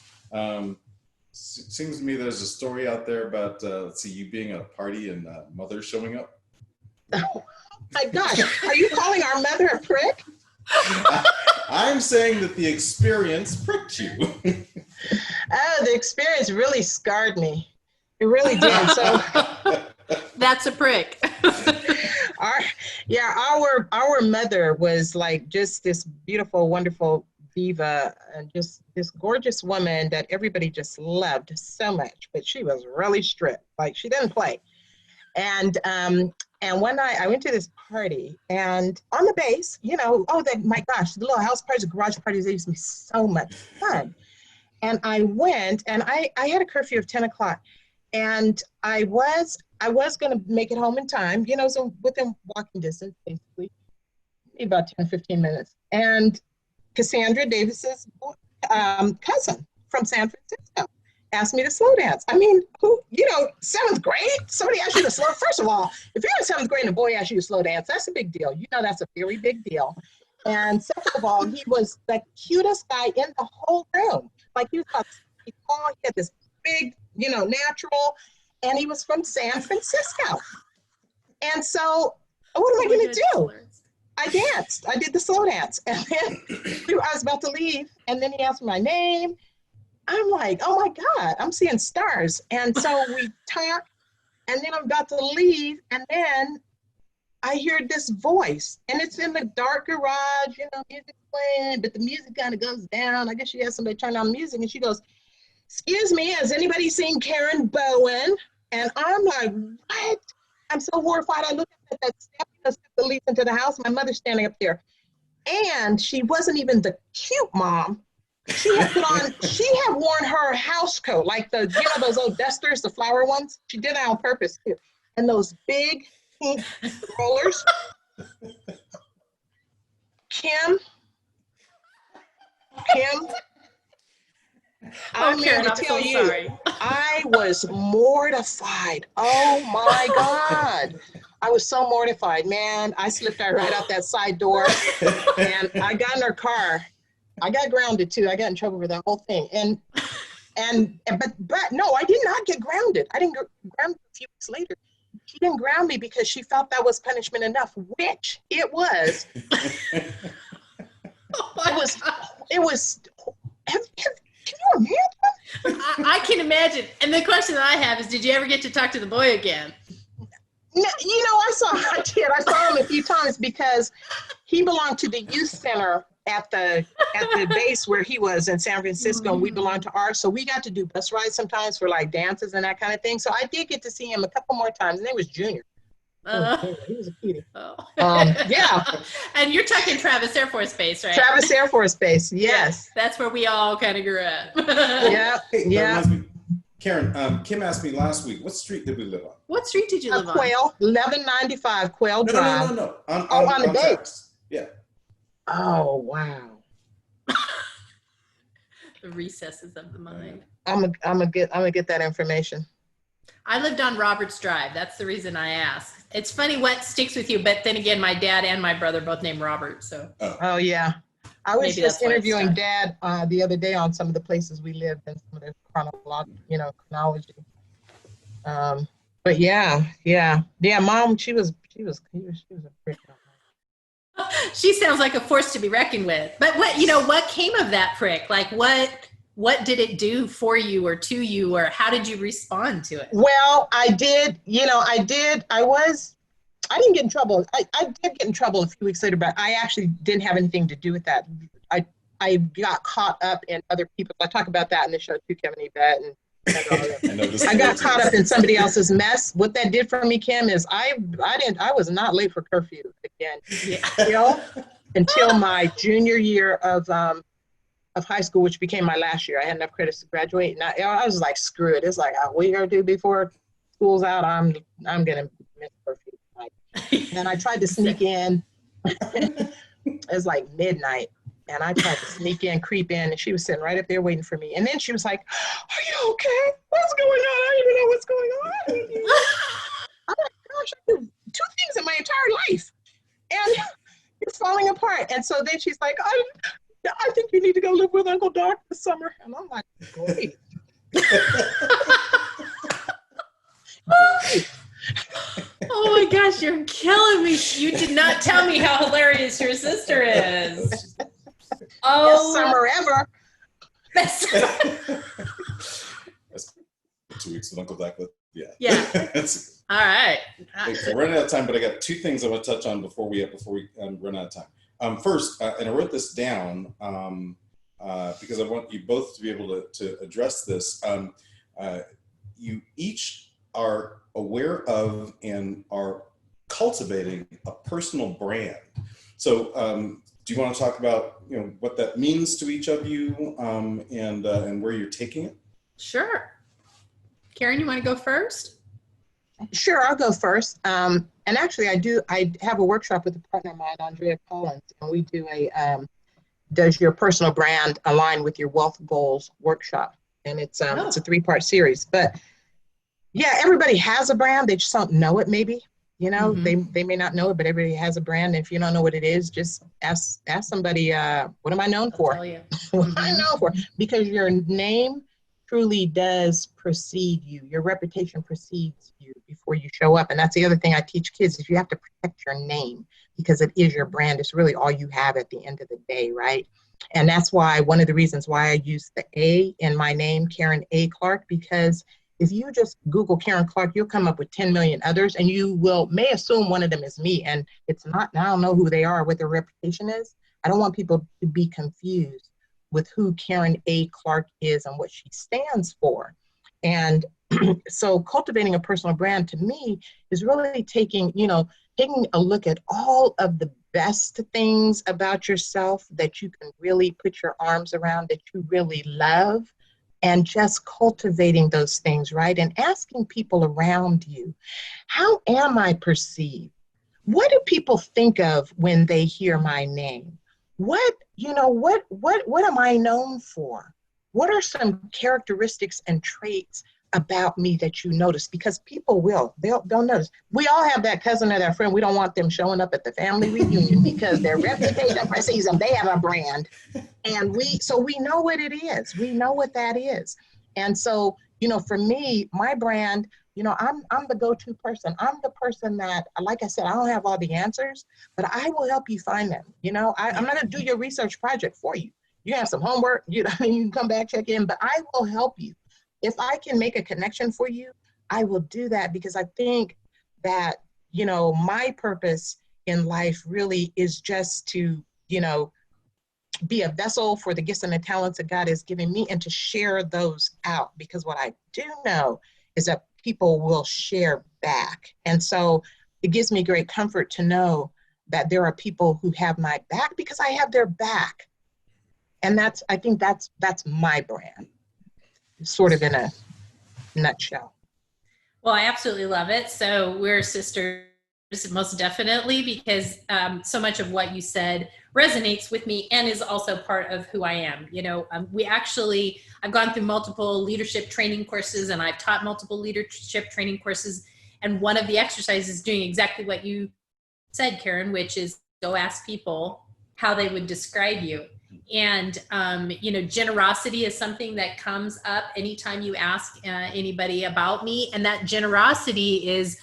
Seems to me there's a story out there about let's see, you being at a party and mother showing up. Oh my gosh, are you calling our mother a prick? I'm saying that the experience pricked you. Oh, the experience really scarred me. It really did. So that's a prick. Our mother was like just this beautiful, wonderful diva, and just this gorgeous woman that everybody just loved so much. But she was really strict. Like, she didn't play. And one night I went to this party, and on the base, my gosh, the little house parties, the garage parties, they used to be so much fun. And I went, and I had a curfew of 10 o'clock, and I was going to make it home in time, so within walking distance, basically, maybe about 10, 15 minutes. And Cassandra Davis's cousin from San Francisco asked me to slow dance. I mean, seventh grade, somebody asked you to slow. First of all, if you're in seventh grade and a boy asks you to slow dance, that's a big deal. That's a very big deal. And second of all, he was the cutest guy in the whole room. Like, he was about 6 feet tall. He had this big, natural, and he was from San Francisco. And so, what am I going to do? I danced. I did the slow dance. And then I was about to leave, and then he asked me my name. I'm like, oh my God, I'm seeing stars. And so we talked, and then I'm about to leave, and then I hear this voice, and it's in the dark garage, music playing, but the music kind of goes down. I guess she has somebody turn on music, and she goes, "Excuse me, has anybody seen Karen Bowen?" And I'm like, what? I'm so horrified. I look at that step that leads into the house. My mother's standing up there. And she wasn't even the cute mom. She had worn her house coat, like those old dusters, the flower ones. She did it on purpose too. And those big pink rollers. Kim, I'm here to tell you, I was mortified. Oh my God. I was so mortified, man. I slipped right out that side door, and I got in her car. I got grounded too. I got in trouble for that whole thing. But no, I did not get grounded. I didn't get grounded a few weeks later. She didn't ground me because she felt that was punishment enough, which it was. It was. Can you imagine? I can imagine. And the question that I have is, did you ever get to talk to the boy again? No, I did. I saw him a few times because he belonged to the youth center at the base where he was in San Francisco, and we belonged to ours. So we got to do bus rides sometimes for like dances and that kind of thing. So I did get to see him a couple more times. His name was Junior. He was a cutie. Yeah. And you're talking Travis Air Force Base, right? Travis Air Force Base, yes. That's where we all kind of grew up. Yeah. Hey, yeah. Karen, Kim asked me last week, what street did we live on? What street did you live on? Quail, 1195 Quail Drive. No. On the base. Yeah. Oh, wow. The recesses of the mind. I'm gonna get that information. I lived on Roberts Drive. That's the reason I asked. It's funny what sticks with you, but then again, my dad and my brother both named Robert, so Oh, yeah. I was maybe just that's why it interviewing stuck. Dad the other day on some of the places we lived and some of the chronology. But yeah. Mom, she was a prick. She sounds like a force to be reckoned with. But what came of that prick? Like what did it do for you or to you, or how did you respond to it? Well, I did. I didn't get in trouble. I did get in trouble a few weeks later, but I actually didn't have anything to do with that. I got caught up in other people. I talk about that in the show too, Kevin Yvette and all that. I know this I got story caught too. up in somebody else's mess. What that did for me, Kim, is I was not late for curfew again. Yeah. Until my junior year of high school, which became my last year. I had enough credits to graduate, and I was like, screw it. It's like, what are you gonna do before school's out? I'm gonna miss curfew. And I tried to sneak in. It was like midnight, and I tried to sneak in, creep in, and she was sitting right up there waiting for me. And then she was like, "Are you okay? What's going on? I don't even know what's going on." I'm like, "Gosh, I do 2 things in my entire life, and you're falling apart." And so then she's like, I think you need to go live with Uncle Doc this summer. And I'm like, great. Great. Oh my gosh, you're killing me. You did not tell me how hilarious your sister is. Best Oh, summer ever. best. That's 2 weeks with Uncle Doc. Yeah. Yeah. That's- All right. Hey, we're running out of time, but I got 2 things I want to touch on before we run out of time. First, and I wrote this down because I want you both to be able to address this. You each are aware of and are cultivating a personal brand. So, do you want to talk about what that means to each of you and where you're taking it? Sure. Karen, you want to go first? Sure, I'll go first. And actually, I have a workshop with a partner of mine, Andrea Collins, and we do does your personal brand align with your wealth goals workshop? And it's a 3-part series. But yeah, everybody has a brand. They just don't know it. Maybe they may not know it, but everybody has a brand. And if you don't know what it is, just ask somebody. What am I known for? I'll tell you. What am I known for? Because your name truly does precede you. Your reputation precedes you before you show up. And that's the other thing I teach kids is you have to protect your name because it is your brand. It's really all you have at the end of the day, right? And that's why one of the reasons why I use the A in my name, Karen A. Clark, because if you just Google Karen Clark, you'll come up with 10 million others and you may assume one of them is me. And it's not, and I don't know who they are, what their reputation is. I don't want people to be confused with who Karen A. Clark is and what she stands for. And so cultivating a personal brand to me is really taking a look at all of the best things about yourself that you can really put your arms around, that you really love, and just cultivating those things, right? And asking people around you, how am I perceived? What do people think of when they hear my name? What am I known for? What are some characteristics and traits about me that you notice? Because people they'll notice. We all have that cousin or that friend. We don't want them showing up at the family reunion because their reputation precedes them. They have a brand. And we know what it is. We know what that is. And so, for me, my brand, I'm the go-to person. I'm the person that, like I said, I don't have all the answers, but I will help you find them. I'm not going to do your research project for you. You have some homework, you can come back, check in, but I will help you. If I can make a connection for you, I will do that because I think that, my purpose in life really is just to, be a vessel for the gifts and the talents that God has given me and to share those out. Because what I do know is that people will share back. And so it gives me great comfort to know that there are people who have my back because I have their back. And I think that's my brand, sort of in a nutshell. Well, I absolutely love it. So we're sisters most definitely, because so much of what you said resonates with me and is also part of who I am. I've gone through multiple leadership training courses, and I've taught multiple leadership training courses. And one of the exercises is doing exactly what you said, Karen, which is go ask people how they would describe you. And, generosity is something that comes up anytime you ask anybody about me. And that generosity is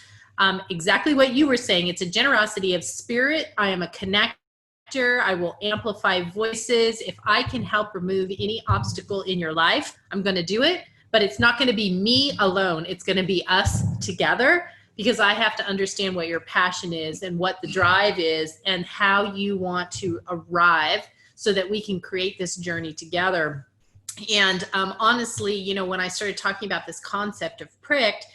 exactly what you were saying. It's a generosity of spirit. I am a connector. I will amplify voices. If I can help remove any obstacle in your life, I'm going to do it. But it's not going to be me alone. It's going to be us together, because I have to understand what your passion is and what the drive is and how you want to arrive so that we can create this journey together. And honestly, when I started talking about this concept of pricked,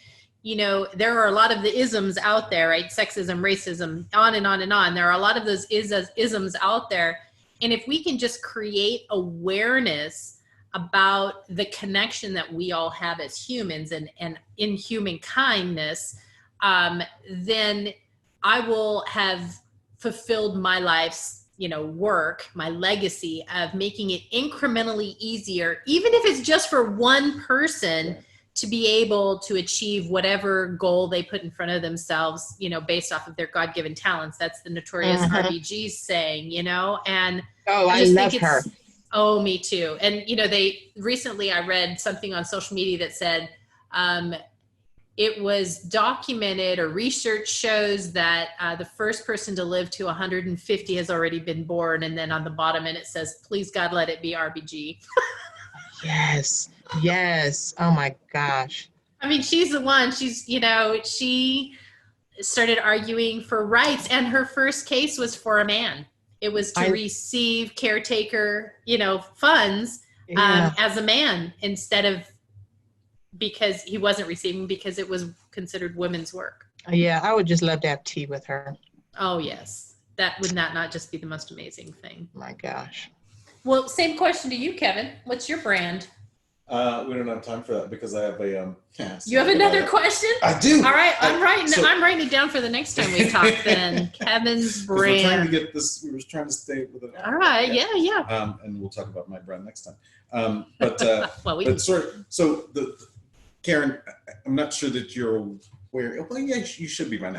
there are a lot of the isms out there, right? Sexism, racism, on and on and on. There are a lot of those isms out there. And if we can just create awareness about the connection that we all have as humans and in human kindness, then I will have fulfilled my life's work, my legacy of making it incrementally easier, even if it's just for one person to be able to achieve whatever goal they put in front of themselves, based off of their God-given talents. That's the notorious RBG saying, and I love her. Oh, me too. And, recently I read something on social media that said, it was documented, or research shows that the first person to live to 150 has already been born. And then on the bottom, and it says, please God, let it be RBG. Yes. Oh my gosh. I mean, she's the one. She's, she started arguing for rights, and her first case was for a man. It was to receive caretaker, funds as a man, instead of because he wasn't receiving, because it was considered women's work. Yeah, I would just love to have tea with her. Oh, yes. That would not just be the most amazing thing. My gosh. Well, same question to you, Kevin. What's your brand? We don't have time for that because I have a. You have another question? I do. All right, I'm writing it down for the next time we talk. Then Kevin's brand. We're trying to get this. We were trying to stay with it. All right. Yeah. And we'll talk about my brand next time. So Karen, I'm not sure that you're aware. Well, yeah, you should be by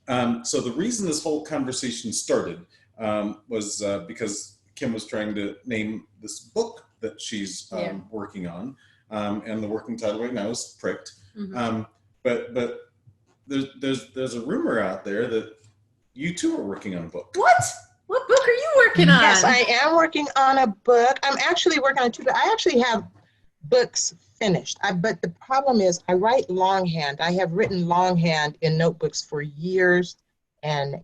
now. So the reason this whole conversation started was because Kim was trying to name this book that she's working on, and the working title right now is Pricked. Mm-hmm. But there's a rumor out there that you too are working on a book. What book are you working on? Yes, I am working on a book. I'm actually working on two, but I actually have books finished. But the problem is I write longhand. I have written longhand in notebooks for years and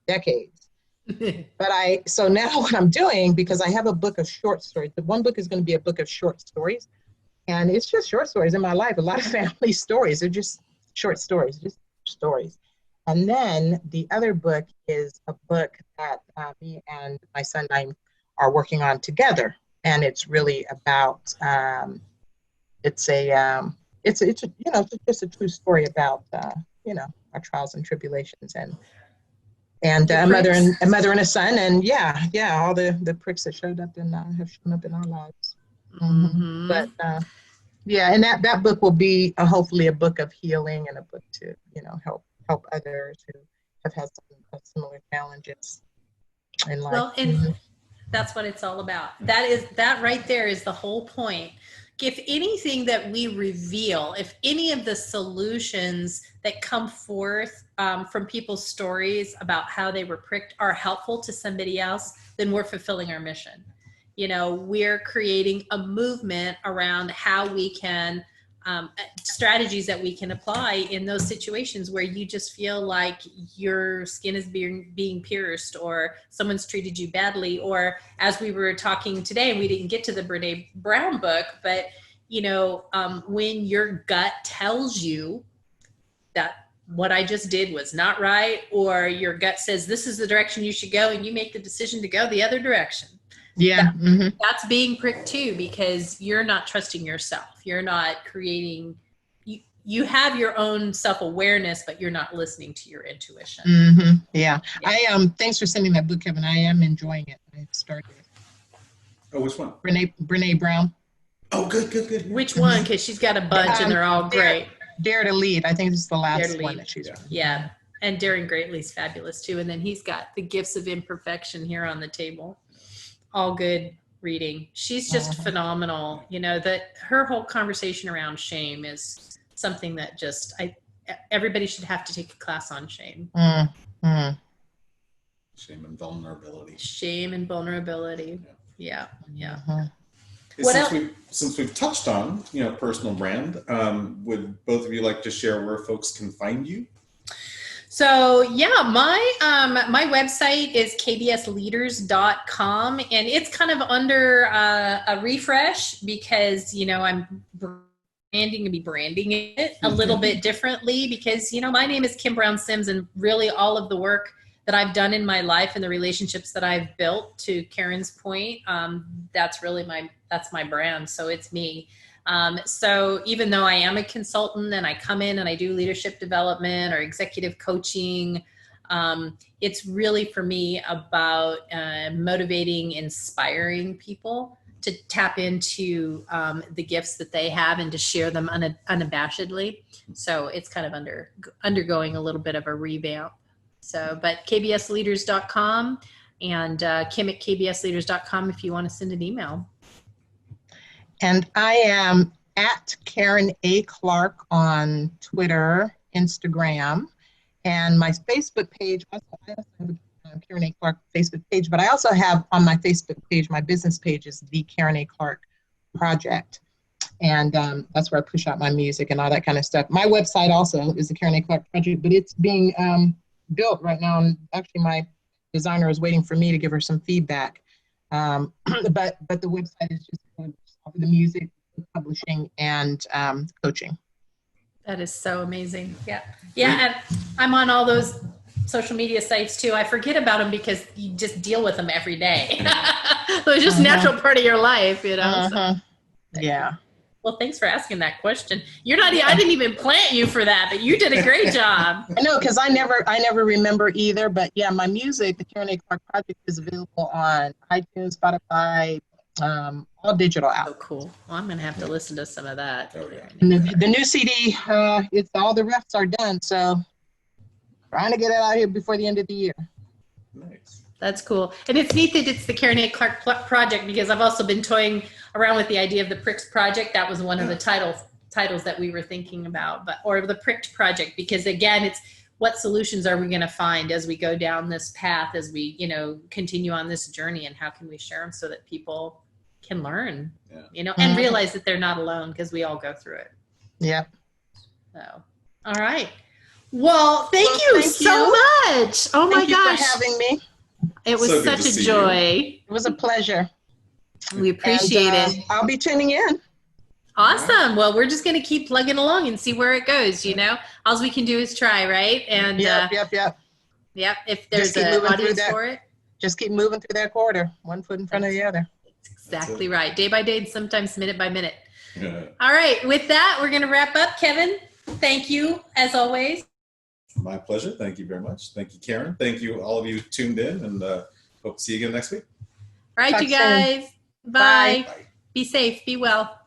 decades. So now what I'm doing, because I have a book of short stories, the one book is going to be a book of short stories, and it's just short stories in my life, a lot of family stories. They're just short stories, just stories. And then the other book is a book that me and my son Naim are working on together, and it's really about it's just a true story about our trials and tribulations and a mother and a son, and all the pricks that have shown up in our lives. Mm-hmm. But and that book will be hopefully a book of healing and a book to help others who have had some similar challenges in life. Well, and that's what it's all about. That right there is the whole point. If anything that we reveal, if any of the solutions that come forth from people's stories about how they were pricked are helpful to somebody else, then we're fulfilling our mission. We're creating a movement around how we can, strategies that we can apply in those situations where you just feel like your skin is being pierced, or someone's treated you badly, or as we were talking today, and we didn't get to the Brene Brown book, but when your gut tells you that what I just did was not right, or your gut says this is the direction you should go, and you make the decision to go the other direction. Yeah. That's being pricked too, because you're not trusting yourself. You're not creating, you have your own self-awareness, but you're not listening to your intuition. Yeah. Thanks for sending that book, Kevin. I am enjoying it. I started it. Oh, which one? Brene Brown. Oh, good. Which one? Because she's got a bunch and they're all great. Dare to Lead. I think this is the last one that she's Yeah. Yeah. And Daring Greatly's fabulous too. And then he's got The Gifts of Imperfection here on the table. All good reading. She's just phenomenal. You know, that her whole conversation around shame is something that just everybody should have to take a class on shame. Shame and vulnerability. Shame and vulnerability. Yeah. Since we've touched on, personal brand, would both of you like to share where folks can find you? So yeah, my website is kbsleaders.com, and it's kind of under a refresh because, I'm branding it a little bit differently because, my name is Kim Brown Sims, and really all of the work that I've done in my life and the relationships that I've built, to Karen's point, that's my brand. So it's me. So even though I am a consultant and I come in and I do leadership development or executive coaching, it's really for me about motivating, inspiring people to tap into the gifts that they have and to share them unabashedly. So it's kind of undergoing a little bit of a revamp. So, but kbsleaders.com and Kim at kbsleaders.com if you want to send an email. And I am at Karen A. Clark on Twitter, Instagram, and my Facebook page. I also have a Karen A. Clark Facebook page, but I also have on my Facebook page, my business page is the Karen A. Clark Project. And that's where I push out my music and all that kind of stuff. My website also is the Karen A. Clark Project, but it's being built right now. And actually my designer is waiting for me to give her some feedback. But the website is just the music, publishing, and coaching. That is so amazing. Yeah. And I'm on all those social media sites too. I forget about them because you just deal with them every day. So it's just a natural part of your life, So. Yeah. Well, thanks for asking that question. I didn't even plant you for that, but you did a great job. I know, because I never remember either. But yeah, my music, the Karen A. Clark Project, is available on iTunes, Spotify, all digital apps. Oh, cool. Well, I'm going to have to listen to some of that. Oh, yeah. And the new CD, it's all the refs are done. So trying to get it out here before the end of the year. Nice. That's cool. And it's neat that it's the Karen A. Clark Project, because I've also been toying around with the idea of the Pricks Project. That was one of the titles that we were thinking about, or the Pricked Project, because again, it's what solutions are we going to find as we go down this path, as we, continue on this journey, and how can we share them so that people can learn, and realize that they're not alone, because we all go through it. Yeah. So, all right. Well, thank you so much. Oh my gosh. Thank you for having me. It was So good such to a see joy. you. It was a pleasure. We appreciate it. I'll be tuning in. Awesome. Well, we're just going to keep plugging along and see where it goes. All we can do is try, right? And Yep. If there's an audience for it. Just keep moving through that corridor, one foot in front of the other. Exactly right. Day by day, and sometimes minute by minute. Yeah. All right. With that, we're going to wrap up. Kevin, thank you as always. My pleasure. Thank you very much. Thank you, Karen. Thank you, all of you tuned in, and hope to see you again next week. All right, Talk you guys. soon. Bye. Bye. Be safe. Be well.